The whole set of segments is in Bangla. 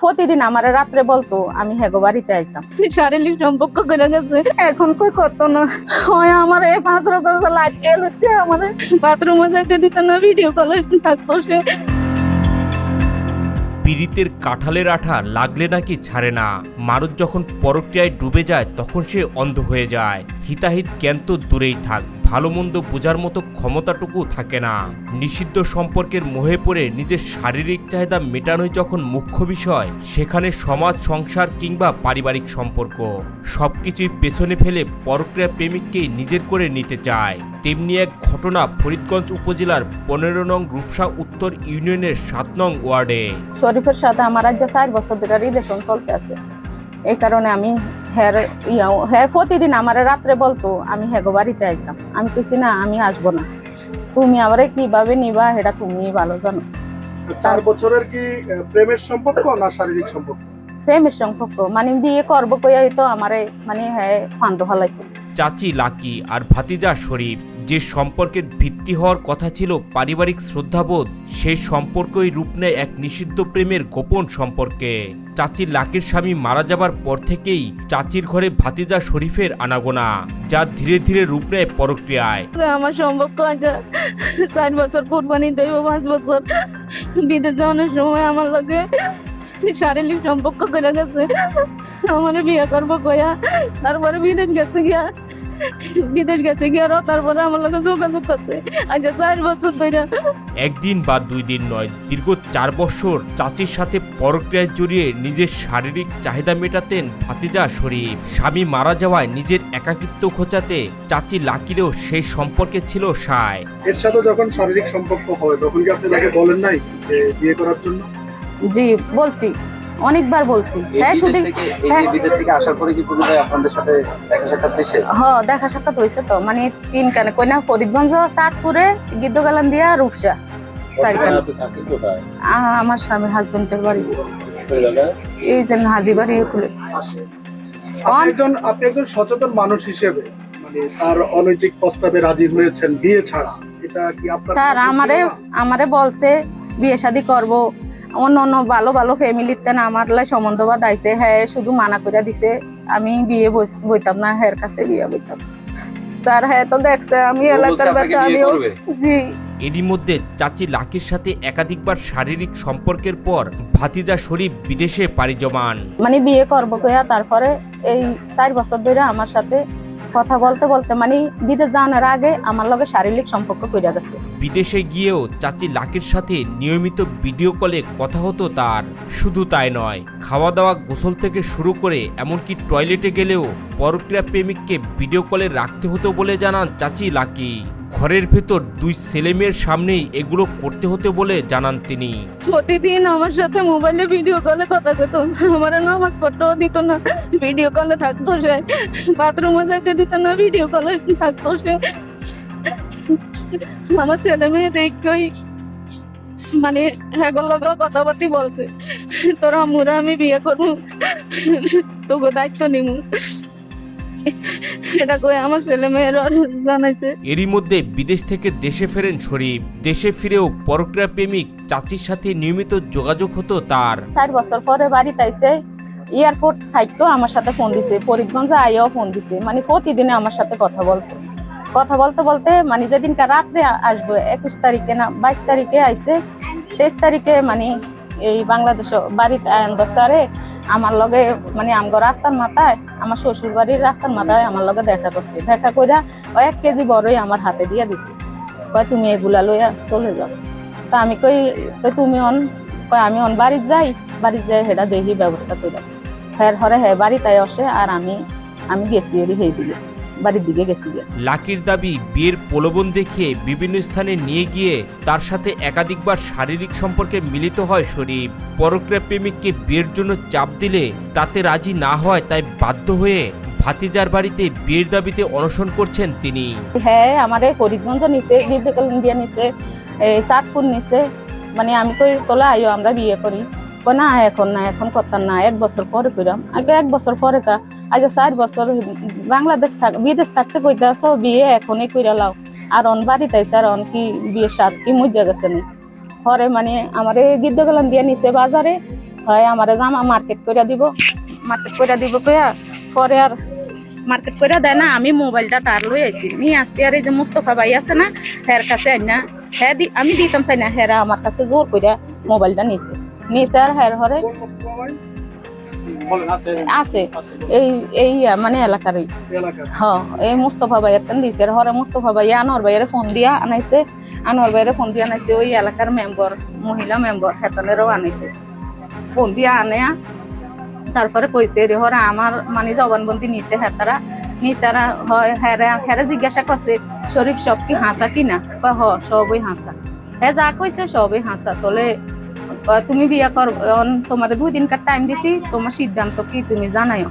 প্রতিদিন আমার রাত্রে বলতো আমি হেগো বাড়িতে আইতাম, শারীরিক সম্পর্ক করে গেছে। এখন কই কত না হয় আমার এই 5 লাইট গেলতে আমার বাথরুমে যাইতে দিত না, ভিডিও কলে থাকতো সে। পীড়িতের কাঁঠালের আঠা লাগলে নাকি ছাড়ে না। মানুষ যখন পরক্রিয়ায় ডুবে যায় তখন সে অন্ধ হয়ে যায়। হিতাহিত জ্ঞান তো দূরেই থাক, ভালো মন্দ বোঝার মতো ক্ষমতাটুকু থাকে না। নিষিদ্ধ সম্পর্কের মোহে পড়ে নিজের শারীরিক চাহিদা মেটানোই যখন মুখ্য বিষয়, সেখানে সমাজ, সংসার কিংবা পারিবারিক সম্পর্ক সবকিছুই পেছনে ফেলে পরক্রিয়া প্রেমিককেই নিজের করে নিতে চায়। তেমনি এক ঘটনা ফরিদগঞ্জ উপজেলার 15 নং রূপসা উত্তর ইউনিয়নের 7 নং ওয়ার্ডে। শরীফের সাথে আমার আজ 4 বছর ধরে রিলেশন চলতে আছে। এই কারণে আমি হ্যাঁ প্রতিদিন আমার রাত্রে বলতো আমি হেগো বাড়িতে আইতাম। আমি কিছু না, আমি আসবো না, তুমি আমারে কিভাবে নিবা এটা তুমি ভালো জানো। 4 বছরের কি প্রেমের সম্পর্ক না শারীরিক সম্পর্ক? প্রেমের সম্পর্ক, মানে বিয়ে করবো কইয়াই তো আমারে মানে হ্যাঁ ফান্ড ফলাইছে। চাচি লাকি আর ভাতিজা শরীফ, যে সম্পর্কের ভিত্তি হওয়ার কথা ছিল পারিবারিক শ্রদ্ধাবোধ, সেই সম্পর্কই রূপ নেয় এক নিষিদ্ধ প্রেমের গোপন সম্পর্কে। চাচি লাকির স্বামী মারা যাবার পর থেকেই চাচির ঘরে ভাতিজা শরীফের আনাগোনা, যা ধীরে ধীরে রূপ নেয় পরক্রিয়ায়। আমার সম্পর্ক আছে 4 বছর, কোরবানি দেব 5 বছর। বিদেশ যাওয়ার সময় আমার লগে শারীরিক সম্পর্ক করে গেছে, আমার বিয়ে করবো কইয়া। তারপরে বিদেশ গেছে গিয়া তারপরে আমার লগে যোগাযোগ করছে আজ 4 বছর ধরে। একদিন বা 2 দিন নয়, দীর্ঘ 4 বছর চাচির সাথে পরক্রিয়ায় জড়িয়ে নিজের শারীরিক চাহিদা মেটাতেন ভাতিজা শরীফ। স্বামী মারা যাওয়ায় নিজের একাকিত্ব ঘোচাতে চাচি লাকিরও সেই সম্পর্কে ছিল সায়। এর সাথে যখন শারীরিক সম্পর্ক হয় তখন কি আপনি তাকে বলেন নাই যে বিয়ে করার জন্য? জি বলছি, অনেকবার বলছি। হ্যাঁ শুধু বিদেশ থেকে আসার পরে কি পুনরায় আপনাদের সাথে দেখা সাক্ষাৎ হয়েছে? হ্যাঁ দেখা সাক্ষাৎ হয়েছে তো, মানে 3 কানে কই না, ফরিদগঞ্জ, চাঁদপুরে, গিদ্দগালান দিয়া, রূপসা। আমার স্বামী হাজবেন্ডের বাড়ি এই যে হাজিবাড়ি খুলে। আপনি একজন সচেতন মানুষ হিসেবে মানে তার অনৈতিক প্রস্তাবে রাজি হয়েছেন বিয়ে ছাড়া, এটা কি আপনার? স্যার আমারে বলছে বিয়ে শাদী করব, অন্য ভালো ভালো ফ্যামিলিতে না আমার লাই সম্বন্ধ বাদাইছে। হ্যাঁ শুধু মানা করে দিছে, আমি বিয়ে বইতাম না, হের কাছে বিয়ে বইতাম। স্যার হ্যাঁ তো দেখছে আমি এলাকার বাচ্চা, আমিও জি। এরই মধ্যে চাচি লাকির সাথে একাধিকবার শারীরিক সম্পর্কের পর ভাতিজা শরীফ বিদেশে পাড়ি জমান। মানে বিয়ে করবো কইয়া তারপরে এই 4 বছর ধরে আমার সাথে কথা বলতে বলতে মানে বিদেশ যাওয়ার আগে আমার লগে শারীরিক সম্পর্ক কইরা গেছে। বিদেশে গিয়েও চাচি লাকির সাথে নিয়মিত ভিডিও কলে কথা হতো তার। শুধু তাই নয়, খাওয়া দাওয়া, গোসল থেকে শুরু করে এমনকি টয়লেটে গেলেও পরক্রিয়া প্রেমিককে ভিডিও কলে রাখতে হতো বলে জানান চাচি লাকি। ঘরের ভেতর 2 ছেলেমেয়ের সামনেই এগুলো করতে হতো বলে জানান তিনি। প্রতিদিন আমার সাথে মোবাইলে ভিডিও কলে কথা কইত, আমার নামাজ পড়তেও দিত না, ভিডিও কলে থাকতো সে। বাথরুমে যাইতে দিত না, ভিডিও কলে থাকতো সে। আমার ছেলে মেয়ে দেখই মানে এগুলো কথাবার্তি বলছে, তোরা মুরা আমি বিয়ে করবো, তোকে দায়িত্ব নিব, এটা কই আমার ছেলে মেয়েরা জানাইছে। এরই মধ্যে বিদেশ থেকে দেশে ফেরেন শরীফ। দেশে ফিরেও পরক্রিয়া প্রেমিক চাচির সাথে নিয়মিত যোগাযোগ হতো তার। 4 বছর পরে বাড়িতে আইছে, এয়ারপোর্ট থাকতো আমার সাথে ফোন দিছে, ফরিদগঞ্জে আইয়াও ফোন দিছে, মানে প্রতিদিনে আমার সাথে কথা বলতে বলতে মানে যেদিনকা রাত্রে আসবো 21 তারিখে না 22 তারিখে আইছে, 23 তারিখে মানে এই বাংলাদেশ বাড়িতে আনসারে আমার লগে মানে আমগো রাস্তার মাথায়, আমার শ্বশুর বাড়ির রাস্তার মাথায় আমার লগে দেখা করছে। দেখা কইরা 1 কেজি বড়ই আমার হাতে দিয়ে দিছে, কয় তুমি এগুলা লইয়া চলে যাও। তা আমি কই তুমি আমি বাড়িতে যাই হেটা দেখি ব্যবস্থা কইরা। হ্যাঁ হরে হ্যাঁ বাড়িতে আসে, আর আমি গেছি এরই সেই দিকে বাড়ির দিকে গেছি। লাকির দাবি, বিয়ের প্রলোভন দেখিয়ে বিভিন্ন স্থানে নিয়ে গিয়ে তার সাথে একাধিকবার শারীরিক সম্পর্কে মিলিত হয় শরীফ। পরক্রিয়া প্রেমিককে বিয়ের জন্য চাপ দিলে তাতে রাজি না হয়, তাই বাধ্য হয়ে ভাতিজার বাড়িতে বিয়ের দাবিতে অনশন করছেন তিনি। হ্যাঁ আমাদের ফরিদগঞ্জ নিছে, গিদ্দগালান নিছে, চাঁদপুর নিছে, মানে আমি কই তোলা আইও আমরা বিয়ে করি। না এখন করতাম না, 1 বছর পরে কইরাম। আগে 1 বছর পরে কা আজ 4 বছর বাংলাদেশ বিদেশ থাকতে কইতাছ বিয়ে এখনই কইরা লাও, আর বাড়িতে আইসে আর কি বিয়ে সাত কি মজা গেছে নি। পরে মানে আমার গিদ্দগালান দিয়ে নিছে বাজারে, হয় আমারে জামা মার্কেট করে দিব কইয়া পরে আর মার্কেট করে দেয় না। আমি মোবাইলটা তার লই আইছি নিয়ে আসছি, আর এই যে মুস্তফা ভাই আছে না হের কাছে আই না, হ্যাঁ আমি দিতাম চাই না, হেরা আমার কাছে জোর করে মোবাইলটা নিছে আর হের হরে কোন মোস্তফা ভাই? আছে এই মানে এলাকারই। এলাকার। হ্যাঁ এই মুস্তফা ভাই একটা দিছে, আর হরে মুস্তফা ভাই আনোয়ার ভাইয়ের ফোন দিয়া আনাইছে, ওই এলাকার মেম্বার, মহিলা মেম্বার হেতনেরও আনাইছে, ফোন দিয়া আনে। তারপরে কইছে রে হরে আমার মানে জবানবন্দি নিছে হেতারা হয় হেরে জিজ্ঞাসা করছে শরীফ সব কি হাসা কিনা, কয় হ সবই হাসা, হ্যাঁ যা কইছে সবই হাসা। তোলে তুমি বিয়া কর, তোমার 2 দিনকার টাইম দিছি, তোমার সিদ্ধান্ত কি তুমি জানাইও,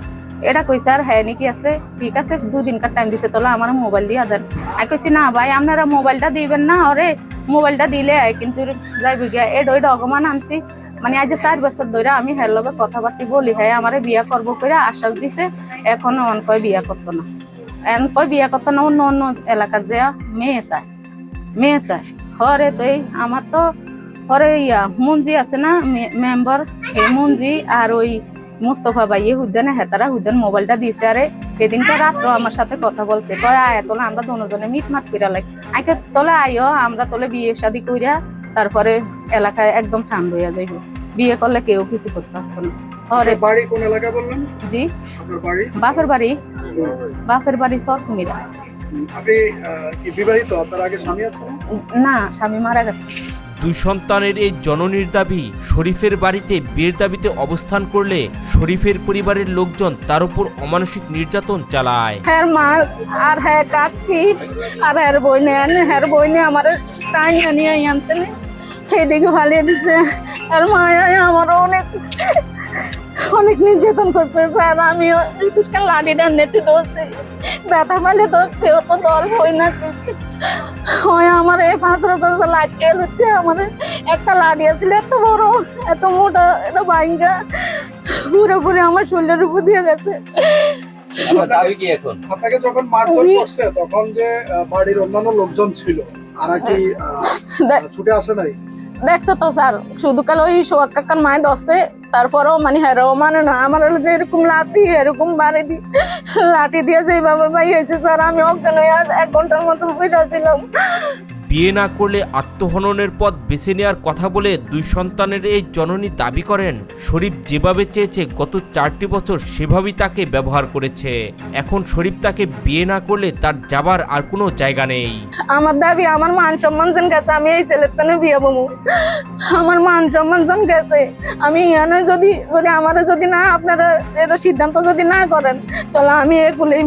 এটা কইছে। আর হ্যাঁ নাকি আছে, ঠিক আছে 2 দিনকার টাইম দিছে, তোলা আমার মোবাইল দিয়া দেন। আমি কইছি না ভাই আপনারা মোবাইলটা দিবেন না, ওরে মোবাইলটা দিলে কিন্তু যাইব গিয়া এডই ডগমান আনছি, মানে আজ 4 বছর ধরে আমি হের লগে কথাবার্তা বলি, হ্যাঁ আমারে বিয়া করবো করে আশ্বাস দিছে, এখনো অন কয় বিয়া করতো না, অন্য অন্য এলাকার যে মেয়ে চায় হরে। তো এই আমার তো হরে মঞ্জি আছে না মেম্বার, সেই মঞ্জি আর ওই মুস্তফা ভাই হুদ্দানে হেতারা হুদ্দান মোবাইলটা দিছে, আরে সেদিনটা রাত্র আমার সাথে কথা বলছে, কয় আয় তোলে আমরা দুজনে মিটমাট কইরা লাই, আইকে তোলে আইও আমরা তোলে বিয়ে শাদী কইরা তারপরে এলাকায় একদম ঠান্ডা হইয়া যাইব, বিয়ে করলে কেউ কিছু করতে পারতো না। হরে আপনার বাড়ি কোন এলাকা বললেন? জি আপনার বাড়ি? বাপের বাড়ি সরকুমিরা। আপনি কি বিবাহিত? আপনার আগে স্বামী আছে? না, স্বামী মারা গেছে। 2 সন্তানের এই জননীর দাবি, শরীফের বাড়িতে বিয়ের দাবিতে অবস্থান করলে শরীফের পরিবারের লোকজন তার উপর অমানসিক নির্যাতন চালায়। হ্যাঁ মা আর হ্যাঁ কাকি আর হ্যার বইনে আমার টাইম নিয়ে আনতে সেদিকে ভালিয়ে দিছে, আর মায়া আমার অনেক নির্যাতন করছে স্যার। আমি লাঠিটা নেটে দোষি, ব্যথা পাইলে তো কেউ তো দল হই না, হয় আমার এই 5 বছর লাঠি হচ্ছে, আমার একটা লাঠি আছিল এত বড় এত মোটা, এটা ভাঙ্গা পুরোপুরি আমার শরীরের উপর দিয়ে গেছে। আপনাকে যখন মারধর করছে তখন যে বাড়ির অন্যান্য লোকজন ছিল তারা কি ছুটে আসে নাই? দেখছো তো স্যার, শুধু কাল ওই সোহাগ কাকার মায়ের দশে, তারপরেও মানে হেরাও মানে না, আমার হলো যে এরকম লাঠি এরকম লাঠি দিয়ে যেভাবে ভাই হয়েছে স্যার, আমি অজ্ঞান হয়ে 1 ঘন্টার মতো বসেছিলাম। বিয়ে না করলে আত্মহননের পথ বেছে নেওয়ার কথা বলে 2 সন্তানের এই জননী দাবি করেন, শরীফ যেভাবে চেয়েছে গত 4টি বছর সেভাবেই তাকে ব্যবহার করেছে। এখন শরীফ তাকে বিয়ে না করলে তার যাবার আর কোনো জায়গা নেই। আমার দাবি আমার মান সম্মান যেন গেছে, আমি এই ছেলের তানে বিয়ে বমু, আমার মান সম্মান যেন গেছে। আমি ইয়ানে যদি আমার যদি না আপনারা এটা সিদ্ধান্ত যদি না করেন তাহলে আমি এগুলোই